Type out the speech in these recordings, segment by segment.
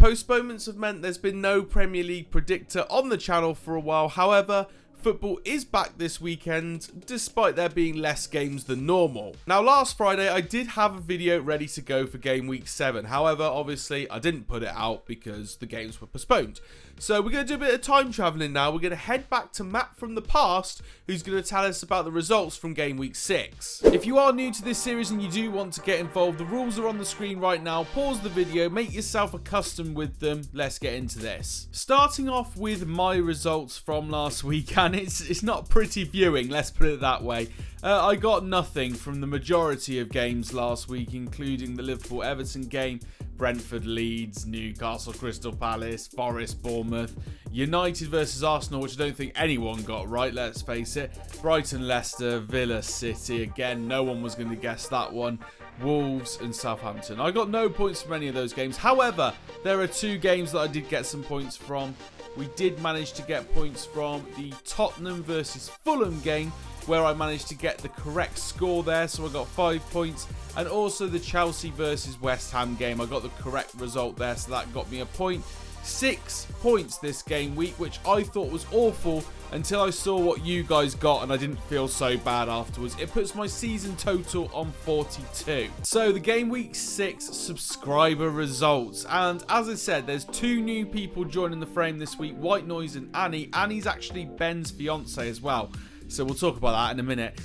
postponements have meant there's been no Premier League predictor on the channel for a while. However, football is back this weekend, despite there being less games than normal. Now, last Friday, I did have a video ready to go for Game Week 7. However, obviously, I didn't put it out because the games were postponed. So we're going to do a bit of time traveling now. We're going to head back to Matt from the past, who's going to tell us about the results from Game Week 6. If you are new to this series and you do want to get involved, the rules are on the screen right now. Pause the video, make yourself accustomed with them. Let's get into this. Starting off with my results from last week, and it's not pretty viewing, let's put it that way. I got nothing from the majority of games last week, including the Liverpool-Everton game, Brentford, Leeds, Newcastle, Crystal Palace, Forest, Bournemouth, United versus Arsenal, which I don't think anyone got right, let's face it, Brighton, Leicester, Villa, City, again, no one was going to guess that one, Wolves and Southampton. I got no points from any of those games. However, there are two games that I did get some points from. We did manage to get points from the Tottenham versus Fulham game, where I managed to get the correct score there, so I got 5 points. And also the Chelsea versus West Ham game, I got the correct result there, so that got me a point. 6 points this game week, which I thought was awful until I saw what you guys got, and I didn't feel so bad afterwards. It puts my season total on 42. So the Game Week 6 subscriber results, and as I said, there's 2 new people joining the frame this week, White Noise and Annie. Annie's actually Ben's fiance as well, so we'll talk about that in a minute.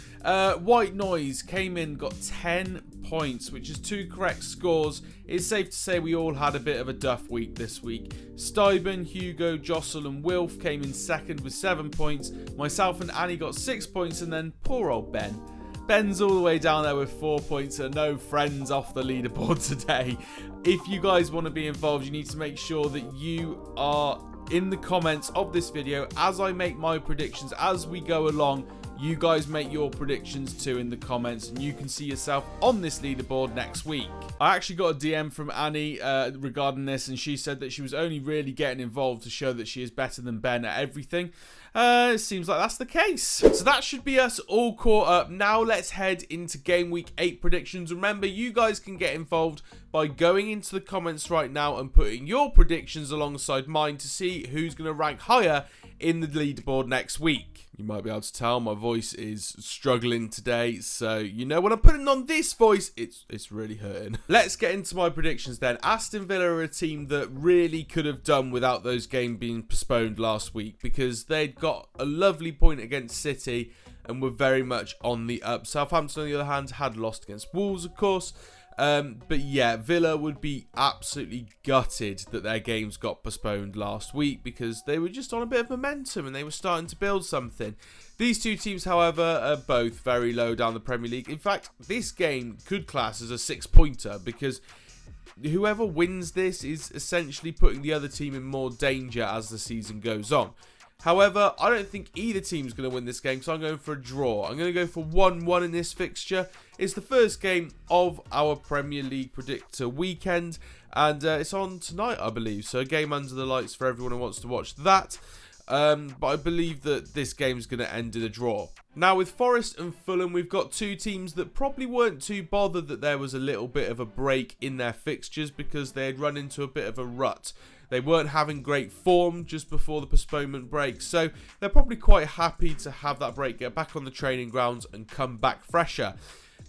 White Noise came in, got 10 points, which is 2 correct scores. It's safe to say we all had a bit of a duff week this week. Stuyben, Hugo, Jossel and Wilf came in second with 7 points. Myself and Annie got 6 points, and then poor old Ben. Ben's all the way down there with 4 points, and no friends off the leaderboard today. If you guys want to be involved, you need to make sure that you are in the comments of this video as I make my predictions as we go along. You guys make your predictions too in the comments, and you can see yourself on this leaderboard next week. I actually got a DM from Annie regarding this, and she said that she was only really getting involved to show that she is better than Ben at everything. It seems like that's the case. So that should be us all caught up. Now let's head into Game Week 8 predictions. Remember, you guys can get involved by going into the comments right now and putting your predictions alongside mine to see who's going to rank higher in the leaderboard next week. You might be able to tell my voice is struggling today, so you know when I'm putting on this voice, it's really hurting. Let's get into my predictions then. Aston Villa are a team that really could have done without those games being postponed last week, because they'd got a lovely point against City and were very much on the up. Southampton, on the other hand, had lost against Wolves, of course. But yeah, Villa would be absolutely gutted that their games got postponed last week, because they were just on a bit of momentum and they were starting to build something. These two teams, however, are both very low down the Premier League. In fact, this game could class as a 6-pointer, because whoever wins this is essentially putting the other team in more danger as the season goes on. However, I don't think either team's going to win this game, so I'm going for a draw. I'm going to go for 1-1 in this fixture. It's the first game of our Premier League Predictor weekend, and it's on tonight, I believe. So a game under the lights for everyone who wants to watch that. But I believe that this game is going to end in a draw. Now, with Forest and Fulham, we've got 2 teams that probably weren't too bothered that there was a little bit of a break in their fixtures, because they had run into a bit of a rut. They weren't having great form just before the postponement break, so they're probably quite happy to have that break, get back on the training grounds and come back fresher.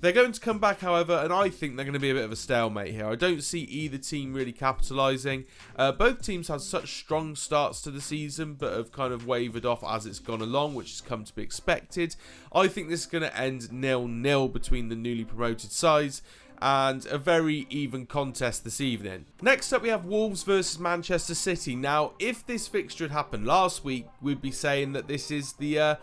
They're going to come back, however, and I think they're going to be a bit of a stalemate here. I don't see either team really capitalising. Both teams had such strong starts to the season, but have kind of wavered off as it's gone along, which has come to be expected. I think this is going to end 0-0 between the newly promoted sides, and a very even contest this evening. Next up, we have Wolves versus Manchester City. Now, if this fixture had happened last week, we'd be saying that this is the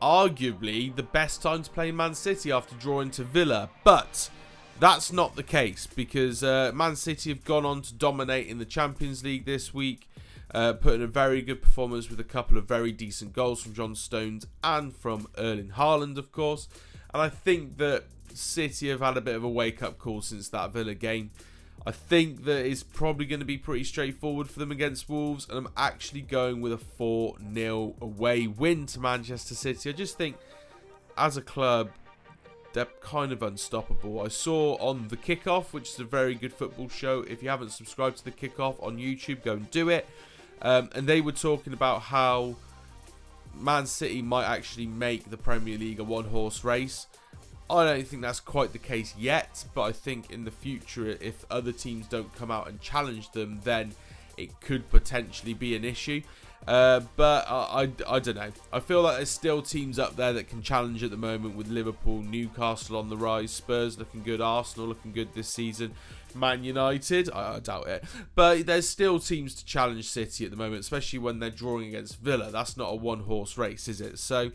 arguably the best time to play Man City after drawing to Villa, but that's not the case, because Man City have gone on to dominate in the Champions League this week, putting a very good performance with a couple of very decent goals from John Stones and from Erling Haaland, of course. And I think that City have had a bit of a wake-up call since that Villa game. I think that it's probably going to be pretty straightforward for them against Wolves, and I'm actually going with a 4-0 away win to Manchester City. I just think, as a club, they're kind of unstoppable. I saw on The Kickoff, which is a very good football show. If you haven't subscribed to The Kickoff on YouTube, go and do it. And they were talking about how Man City might actually make the Premier League a one-horse race. I don't think that's quite the case yet, but I think in the future, if other teams don't come out and challenge them, then it could potentially be an issue. But I don't know. I feel like there's still teams up there that can challenge at the moment, with Liverpool, Newcastle on the rise, Spurs looking good, Arsenal looking good this season, Man United, I doubt it. But there's still teams to challenge City at the moment, especially when they're drawing against Villa. That's not a one-horse race, is it? So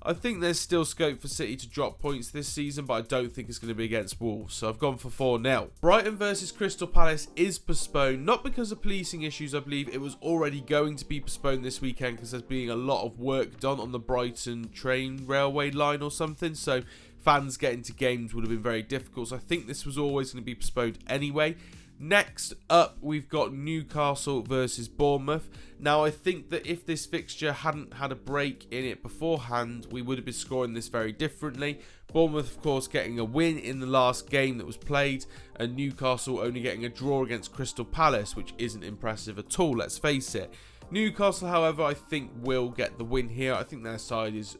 I think there's still scope for City to drop points this season, but I don't think it's going to be against Wolves. So I've gone for 4-0. Brighton versus Crystal Palace is postponed, not because of policing issues. I believe it was already going to be postponed this weekend because there's being a lot of work done on the Brighton train railway line or something. So fans getting to games would have been very difficult. So I think this was always going to be postponed anyway. Next up, we've got Newcastle versus Bournemouth. Now, I think that if this fixture hadn't had a break in it beforehand, we would have been scoring this very differently. Bournemouth, of course, getting a win in the last game that was played, and Newcastle only getting a draw against Crystal Palace, which isn't impressive at all, let's face it. Newcastle, however, I think will get the win here. I think their side is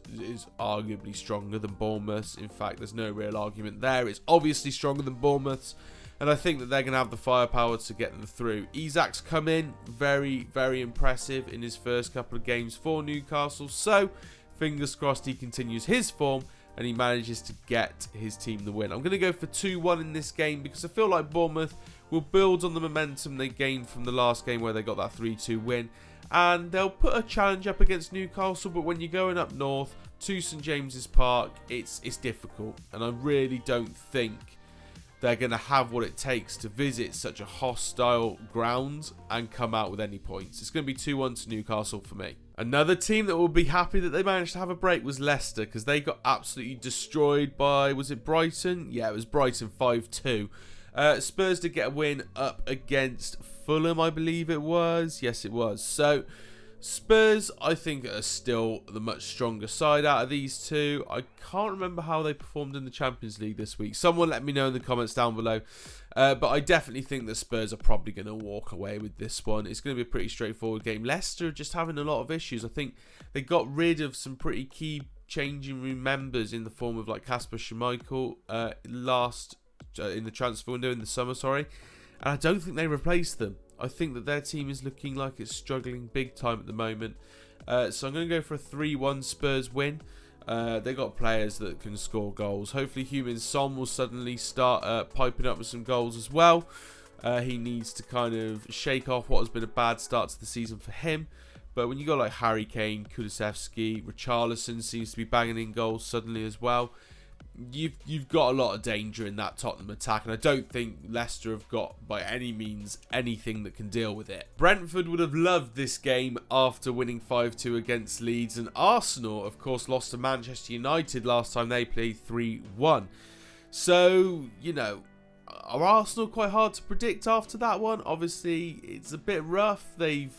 arguably stronger than Bournemouth's. In fact, there's no real argument there. It's obviously stronger than Bournemouth's. And I think that they're going to have the firepower to get them through. Isak's come in very, very impressive in his first couple of games for Newcastle. So, fingers crossed he continues his form and he manages to get his team the win. I'm going to go for 2-1 in this game because I feel like Bournemouth will build on the momentum they gained from the last game where they got that 3-2 win. And they'll put a challenge up against Newcastle, but when you're going up north to St James's Park, it's difficult. And I really don't think they're going to have what it takes to visit such a hostile ground and come out with any points. It's going to be 2-1 to Newcastle for me. Another team that will be happy that they managed to have a break was Leicester, because they got absolutely destroyed by, was it Brighton? Yeah, it was Brighton 5-2. Spurs did get a win up against Fulham, I believe it was. Yes, it was. So Spurs, I think, are still the much stronger side out of these two. I can't remember how they performed in the Champions League this week. Someone let me know in the comments down below. But I definitely think that Spurs are probably going to walk away with this one. It's going to be a pretty straightforward game. Leicester are just having a lot of issues. I think they got rid of some pretty key changing room members in the form of like Kasper Schmeichel in the transfer window in the summer, And I don't think they replaced them. I think that their team is looking like it's struggling big time at the moment. So I'm going to go for a 3-1 Spurs win. They got players that can score goals. Hopefully Heung-min Son will suddenly start piping up with some goals as well. He needs to kind of shake off what has been a bad start to the season for him. But when you got like Harry Kane, Kulusevski, Richarlison seems to be banging in goals suddenly as well. You've got a lot of danger in that Tottenham attack, and I don't think Leicester have got by any means anything that can deal with it. Brentford would have loved this game after winning 5-2 against Leeds, and Arsenal, of course, lost to Manchester United last time they played 3-1. So, you know, are Arsenal quite hard to predict after that one? Obviously, it's a bit rough. They've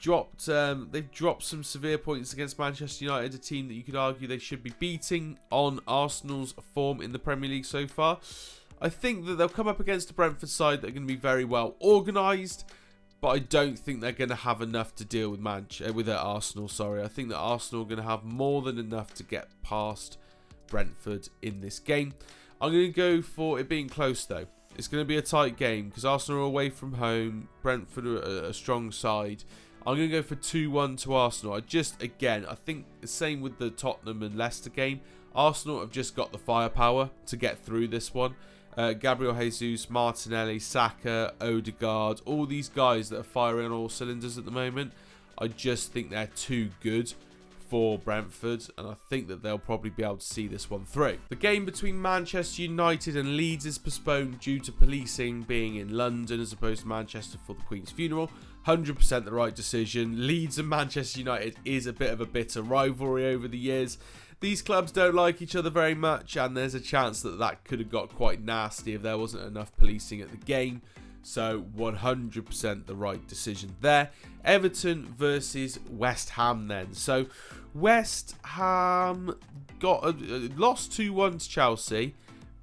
dropped some severe points against Manchester United, a team that you could argue they should be beating on Arsenal's form in the Premier League so far. I think that they'll come up against a Brentford side that are going to be very well organised, but I don't think they're going to have enough to deal with Arsenal. I think that Arsenal are going to have more than enough to get past Brentford in this game. I'm going to go for it being close though. It's going to be a tight game because Arsenal are away from home. Brentford are a strong side. I'm going to go for 2-1 to Arsenal. I think the same with the Tottenham and Leicester game. Arsenal have just got the firepower to get through this one. Gabriel Jesus, Martinelli, Saka, Odegaard, all these guys that are firing on all cylinders at the moment. I just think they're too good for Brentford, and I think that they'll probably be able to see this one through. The game between Manchester United and Leeds is postponed due to policing being in London as opposed to Manchester for the Queen's funeral. 100% the right decision. Leeds and Manchester United is a bit of a bitter rivalry over the years. These clubs don't like each other very much, and there's a chance that that could have got quite nasty if there wasn't enough policing at the game. So 100% the right decision there. Everton versus West Ham then. So West Ham lost 2-1 to Chelsea,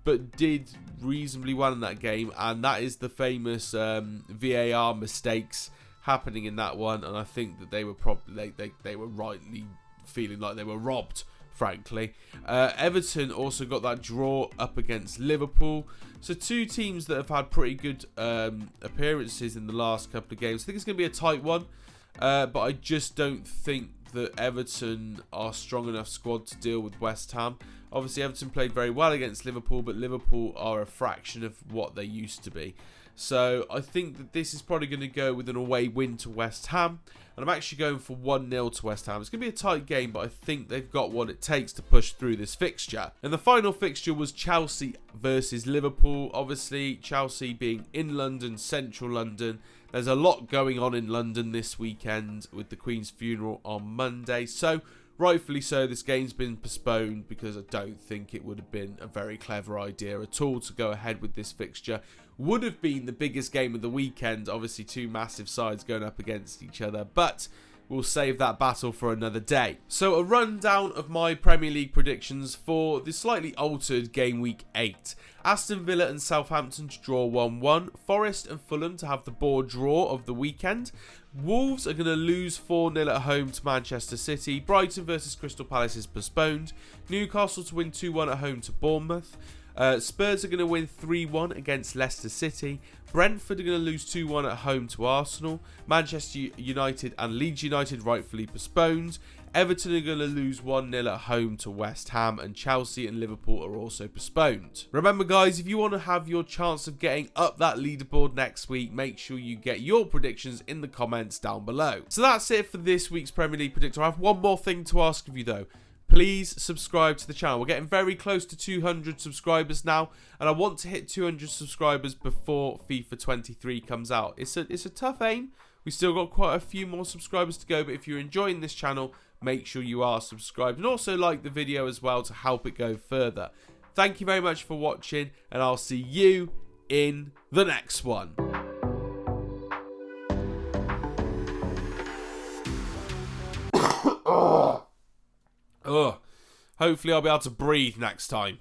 but did reasonably well in that game, and that is the famous VAR mistakes happening in that one. And I think that they were probably they were rightly feeling like they were robbed, frankly. Everton also got that draw up against Liverpool. So two teams that have had pretty good appearances in the last couple of games. I think it's going to be a tight one, but I just don't think that Everton are strong enough squad to deal with West Ham. Obviously, Everton played very well against Liverpool, but Liverpool are a fraction of what they used to be. So I think that this is probably going to go with an away win to West Ham. And I'm actually going for 1-0 to West Ham. It's going to be a tight game, but I think they've got what it takes to push through this fixture. And the final fixture was Chelsea versus Liverpool. Obviously, Chelsea being in London, central London. There's a lot going on in London this weekend with the Queen's funeral on Monday. So rightfully so, this game's been postponed because I don't think it would have been a very clever idea at all to go ahead with this fixture. Would have been the biggest game of the weekend, obviously two massive sides going up against each other, but we'll save that battle for another day. So a rundown of my Premier League predictions for the slightly altered Game Week 8. Aston Villa and Southampton to draw 1-1. Forest and Fulham to have the board draw of the weekend. Wolves are going to lose 4-0 at home to Manchester City. Brighton versus Crystal Palace is postponed. Newcastle to win 2-1 at home to Bournemouth. Spurs are going to win 3-1 against Leicester City. Brentford are going to lose 2-1 at home to Arsenal. Manchester United and Leeds United rightfully postponed. Everton are going to lose 1-0 at home to West Ham, and Chelsea and Liverpool are also postponed. Remember guys, if you want to have your chance of getting up that leaderboard next week, make sure you get your predictions in the comments down below. So that's it for this week's Premier League Predictor. I have one more thing to ask of you though. Please subscribe to the channel. We're getting very close to 200 subscribers now, and I want to hit 200 subscribers before FIFA 23 comes out. It's a tough aim. We've still got quite a few more subscribers to go, but if you're enjoying this channel, make sure you are subscribed, and also like the video as well to help it go further. Thank you very much for watching, and I'll see you in the next one. Hopefully I'll be able to breathe next time.